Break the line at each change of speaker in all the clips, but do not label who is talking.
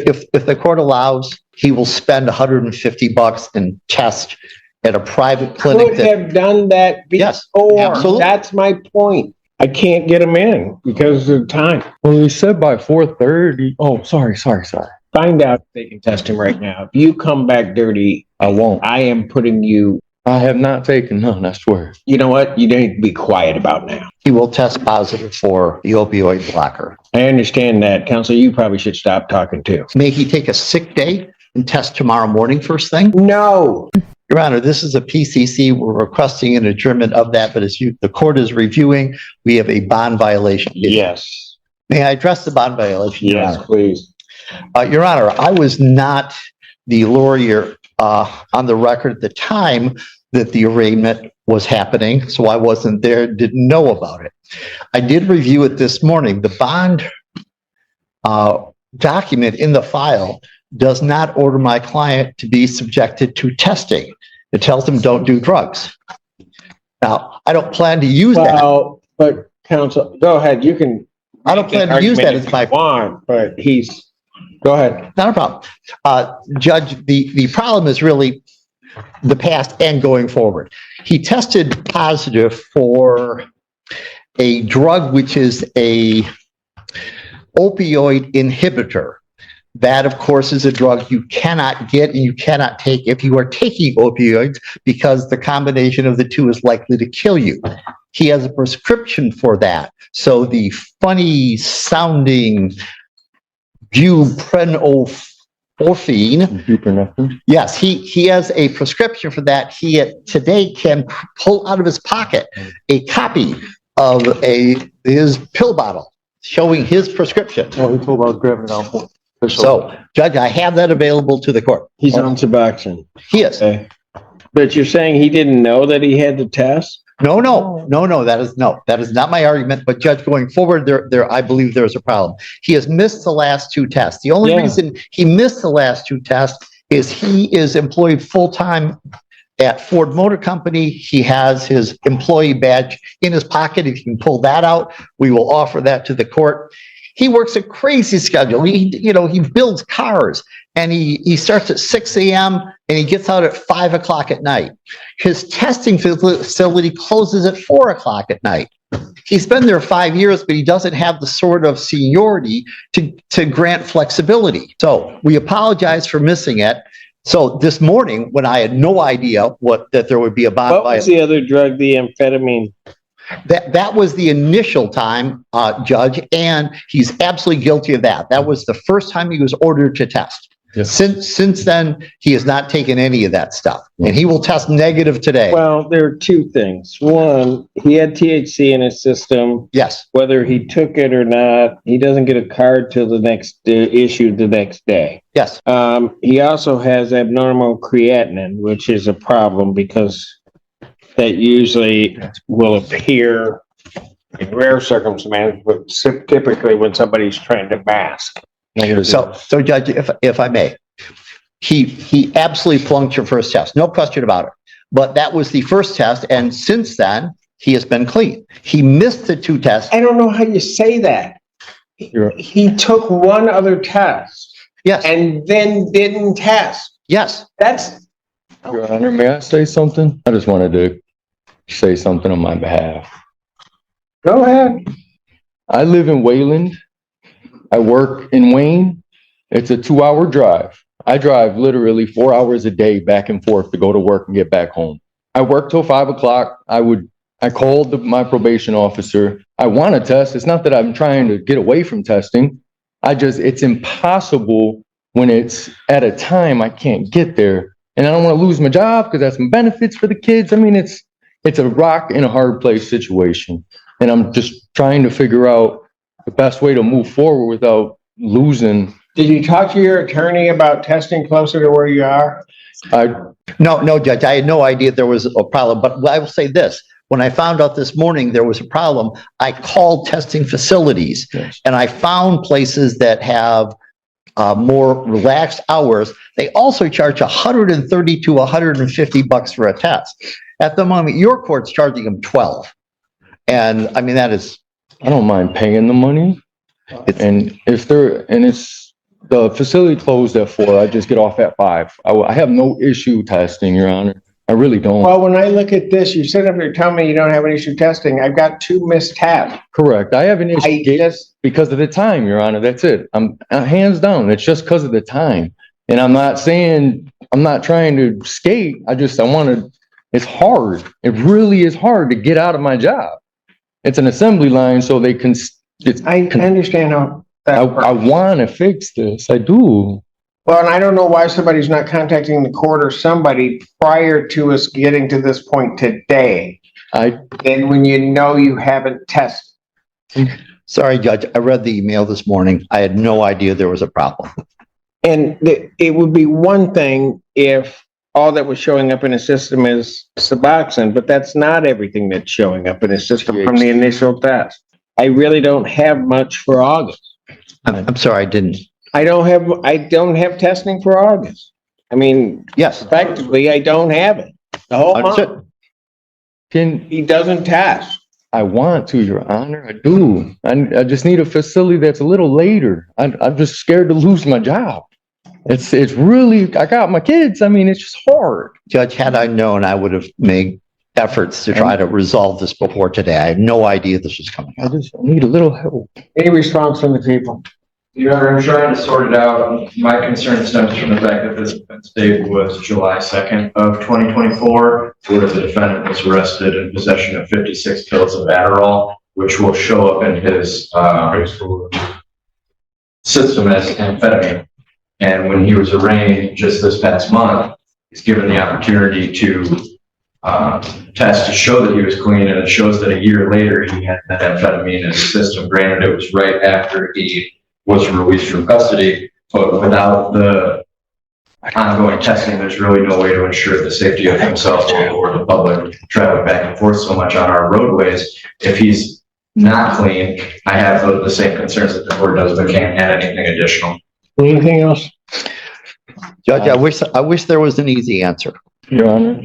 If the court allows, he will spend $150 and test at a private clinic.
Could have done that before.
Yes, absolutely.
That's my point. I can't get him in because of time.
Well, he said by 4:30. Oh, sorry.
Find out if they can test him right now. If you come back dirty,
I won't.
I am putting you.
I have not taken none, I swear.
You know what? You need to be quiet about now.
He will test positive for the opioid blocker.
I understand that. Counselor, you probably should stop talking too.
May he take a sick day and test tomorrow morning first thing?
No.
Your Honor, this is a PCC. We're requesting an adjournment of that, but as the court is reviewing, we have a bond violation.
Yes.
May I address the bond violation? Your
Yes,
Honor?
please.
Your Honor, I was not the lawyer on the record at the time that the arraignment was happening, so I wasn't there, didn't know about it. I did review it this morning. The bond document in the file does not order my client to be subjected to testing. It tells them don't do drugs. Now, I don't plan to use that.
Well, but counsel, go ahead. You can.
I don't plan to use that as my
want, but go ahead.
Not a problem. Judge, the problem is really the past and going forward. He tested positive for a drug which is a opioid inhibitor. That, of course, is a drug you cannot get and you cannot take if you are taking opioids because the combination of the two is likely to kill you. He has a prescription for that. So the funny sounding buprenorphine. Yes, he has a prescription for that. He today can pull out of his pocket a copy of his pill bottle showing his prescription.
Well, he told about grabbing it out.
So, Judge, I have that available to the court.
He's on Suboxone.
He is.
Okay. But you're saying he didn't know that he had the test?
No. That is not my argument. But Judge, going forward, I believe there's a problem. He has missed the last two tests. The only reason he missed the last two tests is he is employed full-time at Ford Motor Company. He has his employee badge in his pocket. If you can pull that out, we will offer that to the court. He works a crazy schedule. He builds cars and he starts at 6 a.m. and he gets out at 5 o'clock at night. His testing facility closes at 4 o'clock at night. He's been there 5 years, but he doesn't have the sort of seniority to grant flexibility. So we apologize for missing it. So this morning, when I had no idea that there would be a bond violation.
What was the other drug, the amphetamine?
That was the initial time, Judge, and he's absolutely guilty of that. That was the first time he was ordered to test. Yes. Since then, he has not taken any of that stuff, and he will test negative today.
Well, there are two things. One, he had THC in his system.
Yes.
Whether he took it or not, he doesn't get a card till the next issued the next day.
Yes.
He also has abnormal creatinine, which is a problem because that usually will appear in rare circumstances, but typically when somebody's trying to mask.
So Judge, if I may, he absolutely flunked your first test, no question about it. But that was the first test, and since then he has been clean. He missed the two tests.
I don't know how you say that. He took one other test,
yes,
and then didn't test.
Yes,
that's.
Your Honor, may I say something? I just wanted to say something on my behalf.
Go ahead.
I live in Wayland. I work in Wayne. It's a 2-hour drive. I drive literally 4 hours a day back and forth to go to work and get back home. I work till 5 o'clock. I called my probation officer. I want to test. It's not that I'm trying to get away from testing. It's impossible when it's at a time I can't get there. And I don't want to lose my job because that's some benefits for the kids. I mean, it's a rock in a hard place situation. And I'm just trying to figure out the best way to move forward without losing.
Did you talk to your attorney about testing closer to where you are?
No, Judge. I had no idea there was a problem. But I will say this. When I found out this morning there was a problem, I called testing facilities. Yes. And I found places that have more relaxed hours. They also charge $130 to $150 for a test. At the moment, your court's charging them $12. And I mean, that is.
I don't mind paying the money. It's The facility closed at 4. I just get off at 5. I have no issue testing, Your Honor. I really don't.
Well, when I look at this, you sit up here telling me you don't have an issue testing. I've got 2 missed tests.
Correct. I have an issue
I just,
because of the time, Your Honor. That's it. I'm hands down. It's just because of the time. And I'm not saying, I'm not trying to skate. It's hard. It really is hard to get out of my job. It's an assembly line, so they can,
I understand how.
I want to fix this. I do.
Well, and I don't know why somebody's not contacting the court or somebody prior to us getting to this point today. And when you know you haven't tested.
Sorry, Judge, I read the email this morning. I had no idea there was a problem.
And it would be one thing if all that was showing up in a system is Suboxone, but that's not everything that's showing up in a system from the initial test. I really don't have much for August.
I'm sorry, I didn't.
I don't have testing for August. I mean,
Yes.
effectively, I don't have it. The whole month.
Understood.
He doesn't test.
I want to, Your Honor. I do. I just need a facility that's a little later. I'm just scared to lose my job. It's really, I got my kids. I mean, it's just hard.
Judge, had I known, I would have made efforts to try to resolve this before today. I had no idea this was coming
I
up.
just need a little help.
Any response from the people?
Your Honor, I'm trying to sort it out. My concern stems from the fact that this offense date was July 2nd of 2024, where the defendant was arrested in possession of 56 pills of Adderall, which will show up in his system as amphetamine. And when he was arraigned just this past month, he's given the opportunity to test to show that he was clean, and it shows that a year later he had that amphetamine in his system. Granted, it was right after he was released from custody, but without the ongoing testing, there's really no way to ensure the safety of himself or the public traveling back and forth so much on our roadways. If he's not clean, I have the same concerns that the court does, but can't add anything additional.
Anything else?
Judge, I wish there was an easy answer.
Your Honor.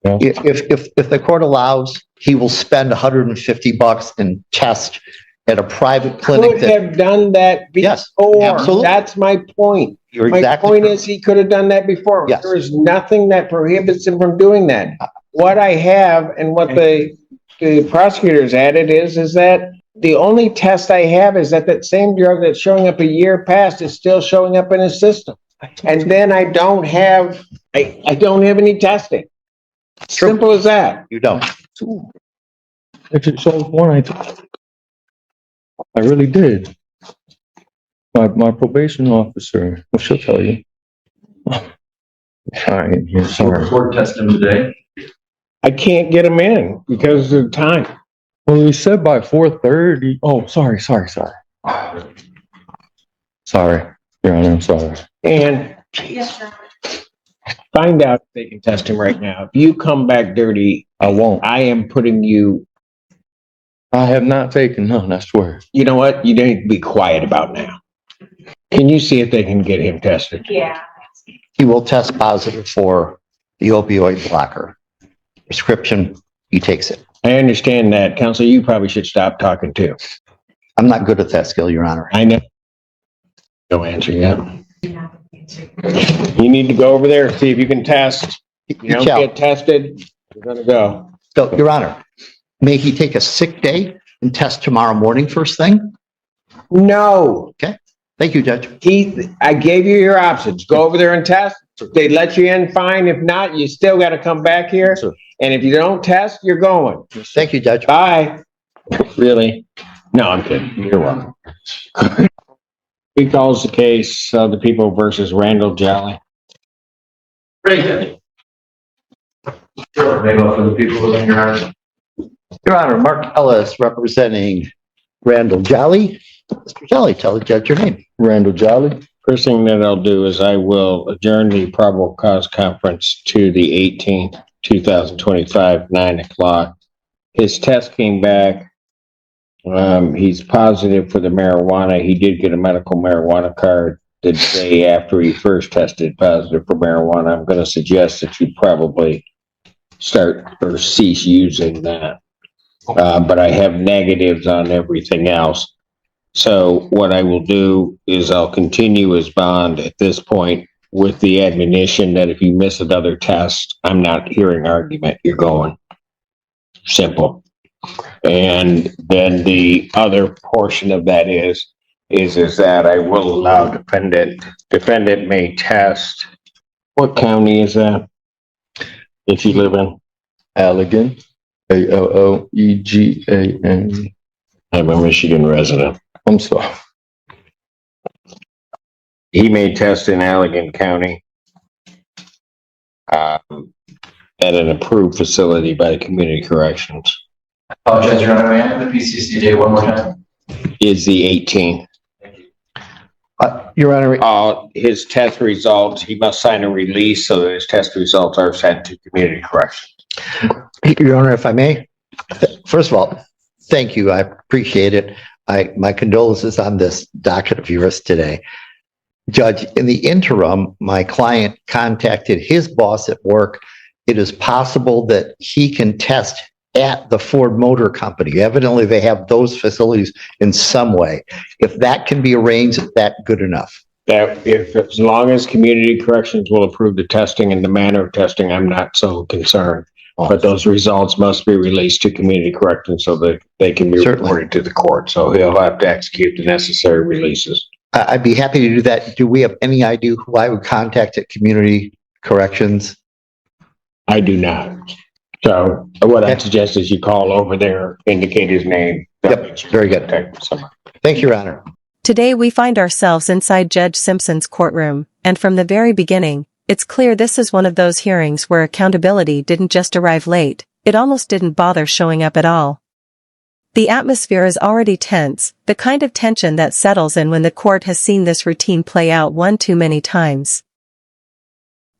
If the court allows, he will spend $150 and test at a private clinic.
Could have done that
Yes,
before.
absolutely.
That's my point.
You're
My
exactly
point
correct.
is he could have done that before.
Yes.
There is nothing that prohibits him from doing that. What I have and what the prosecutors added is that the only test I have is that same drug that's showing up a year past is still showing up in his system. And then I don't have any testing.
True.
Simple as that.
You don't.
If it shows one, I really did. My probation officer, well, she'll tell you. Fine, here, sorry.
Court test him today.
I can't get him in because of time.
Well, he said by 4:30. Oh, sorry. Sorry, Your Honor, I'm sorry.
And find out if they can test him right now. If you come back dirty,
I won't.
I am putting you.
I have not taken none, I swear.
You know what? You need to be quiet about now. Can you see if they can get him tested?
Yeah.
He will test positive for the opioid blocker. Prescription, he takes it.
I understand that. Counsel, you probably should stop talking too.
I'm not good at that skill, Your Honor.
I know. No answer yet. You need to go over there, see if you can test. You don't
shall.
get tested, you're gonna go.
So, Your Honor, may he take a sick day and test tomorrow morning first thing?
No,
Thank you, Judge.
I gave you your options. Go over there and test. If they let you in, fine. If not, you still gotta come back here.
Sir.
And if you don't test, you're going.
Thank you, Judge.
Bye. Really? No, I'm kidding. You're welcome. He calls the case, the people versus Randall Jolly.
Pretty good. Sure, maybe for the people within your honor.
Your Honor, Mark Ellis representing Randall Jolly. Mr. Jolly, tell the judge your name.
Randall Jolly.
First thing that I'll do is I will adjourn the probable cause conference to the 18th, 2025, 9:00. His test came back. He's positive for the marijuana. He did get a medical marijuana card the day after he first tested positive for marijuana. I'm going to suggest that you probably start or cease using that. But I have negatives on everything else. So what I will do is I'll continue his bond at this point with the admonition that if you miss another test, I'm not hearing argument, you're going. Simple. And then the other portion of that is that I will allow defendant may test. What county is that? If you live in?
Allegan, Alleegan.
I'm a Michigan resident.
I'm sorry.
He may test in Allegan County at an approved facility by the Community Corrections.
Apologize, Your Honor, may I have the PCC date one more time?
Is the 18th.
Your Honor,
His test results, he must sign a release so that his test results are sent to Community Corrections.
Your Honor, if I may, first of all, thank you. I appreciate it. My condolences on this docket of yours today. Judge, in the interim, my client contacted his boss at work. It is possible that he can test at the Ford Motor Company. Evidently, they have those facilities in some way. If that can be arranged, is that good enough?
That as long as Community Corrections will approve the testing and the manner of testing, I'm not so concerned. But those results must be released to Community Corrections so that they can be reported to the court. So he'll have to execute the necessary releases.
I'd be happy to do that. Do we have any idea who I would contact at Community Corrections?
I do not. So what I suggest is you call over there, indicate his name.
Yep, very good. Thank you, Your Honor.
Today we find ourselves inside Judge Simpson's courtroom, and from the very beginning, it's clear this is one of those hearings where accountability didn't just arrive late, it almost didn't bother showing up at all. The atmosphere is already tense, the kind of tension that settles in when the court has seen this routine play out one too many times.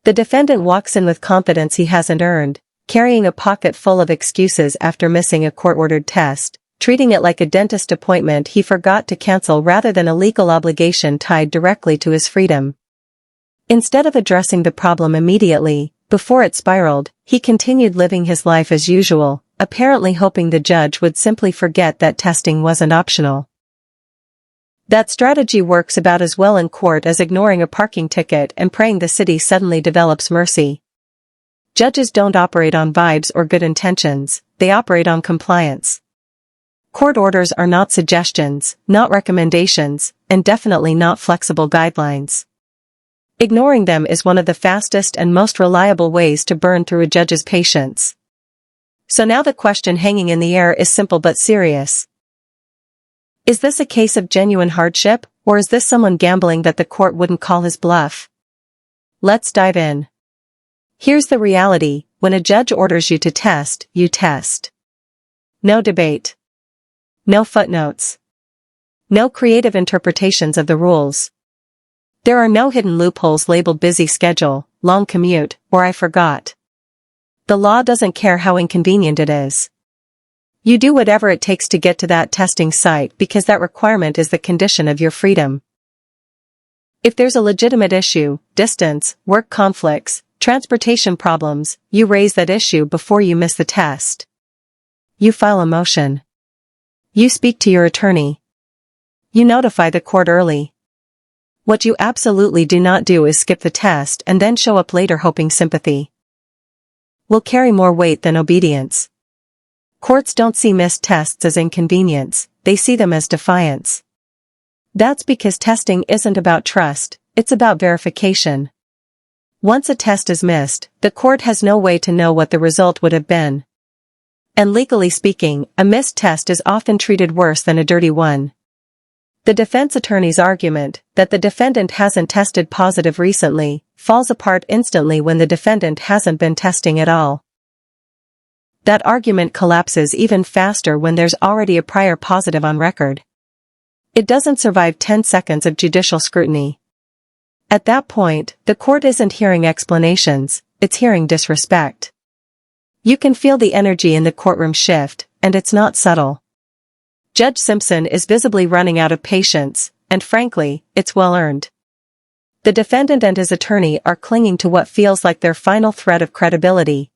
The defendant walks in with confidence he hasn't earned, carrying a pocket full of excuses after missing a court-ordered test, treating it like a dentist appointment he forgot to cancel rather than a legal obligation tied directly to his freedom. Instead of addressing the problem immediately, before it spiraled, he continued living his life as usual, apparently hoping the judge would simply forget that testing wasn't optional. That strategy works about as well in court as ignoring a parking ticket and praying the city suddenly develops mercy. Judges don't operate on vibes or good intentions, they operate on compliance. Court orders are not suggestions, not recommendations, and definitely not flexible guidelines. Ignoring them is one of the fastest and most reliable ways to burn through a judge's patience. So now the question hanging in the air is simple but serious. Is this a case of genuine hardship, or is this someone gambling that the court wouldn't call his bluff? Let's dive in. Here's the reality: when a judge orders you to test, you test. No debate. No footnotes. No creative interpretations of the rules. There are no hidden loopholes labeled busy schedule, long commute, or I forgot. The law doesn't care how inconvenient it is. You do whatever it takes to get to that testing site because that requirement is the condition of your freedom. If there's a legitimate issue, distance, work conflicts, transportation problems, you raise that issue before you miss the test. You file a motion. You speak to your attorney. You notify the court early. What you absolutely do not do is skip the test and then show up later hoping sympathy will carry more weight than obedience. Courts don't see missed tests as inconvenience, they see them as defiance. That's because testing isn't about trust, it's about verification. Once a test is missed, the court has no way to know what the result would have been. And legally speaking, a missed test is often treated worse than a dirty one. The defense attorney's argument, that the defendant hasn't tested positive recently, falls apart instantly when the defendant hasn't been testing at all. That argument collapses even faster when there's already a prior positive on record. It doesn't survive 10 seconds of judicial scrutiny. At that point, the court isn't hearing explanations, it's hearing disrespect. You can feel the energy in the courtroom shift, and it's not subtle. Judge Simpson is visibly running out of patience, and frankly, it's well earned. The defendant and his attorney are clinging to what feels like their final thread of credibility.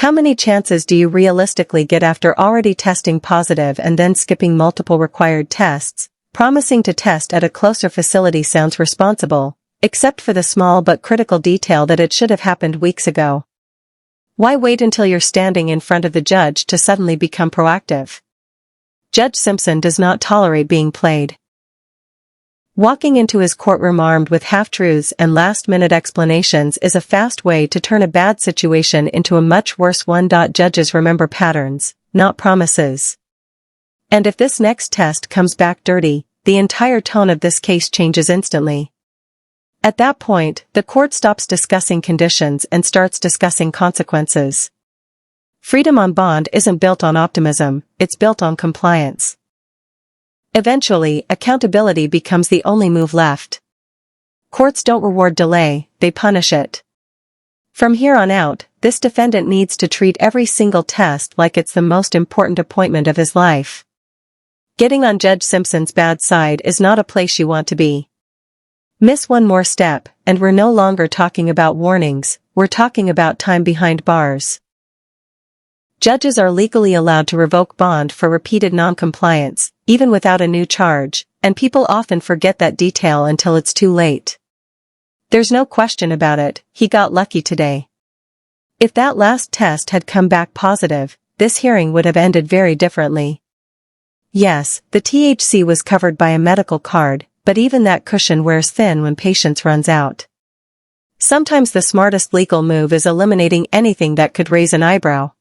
How many chances do you realistically get after already testing positive and then skipping multiple required tests? Promising to test at a closer facility sounds responsible, except for the small but critical detail that it should have happened weeks ago. Why wait until you're standing in front of the judge to suddenly become proactive? Judge Simpson does not tolerate being played. Walking into his courtroom armed with half-truths and last-minute explanations is a fast way to turn a bad situation into a much worse one. Judges remember patterns, not promises. And if this next test comes back dirty, the entire tone of this case changes instantly. At that point, the court stops discussing conditions and starts discussing consequences. Freedom on bond isn't built on optimism, it's built on compliance. Eventually, accountability becomes the only move left. Courts don't reward delay, they punish it. From here on out, this defendant needs to treat every single test like it's the most important appointment of his life. Getting on Judge Simpson's bad side is not a place you want to be. Miss one more step, and we're no longer talking about warnings, we're talking about time behind bars. Judges are legally allowed to revoke bond for repeated non-compliance, even without a new charge, and people often forget that detail until it's too late. There's no question about it, he got lucky today. If that last test had come back positive, this hearing would have ended very differently. Yes, the THC was covered by a medical card, but even that cushion wears thin when patience runs out. Sometimes the smartest legal move is eliminating anything that could raise an eyebrow.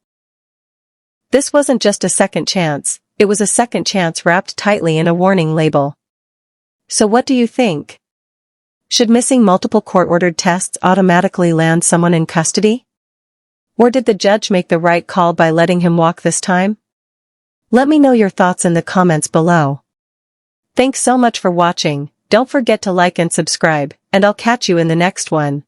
This wasn't just a second chance, it was a second chance wrapped tightly in a warning label. So what do you think? Should missing multiple court-ordered tests automatically land someone in custody? Or did the judge make the right call by letting him walk this time? Let me know your thoughts in the comments below. Thanks so much for watching, don't forget to like and subscribe, and I'll catch you in the next one.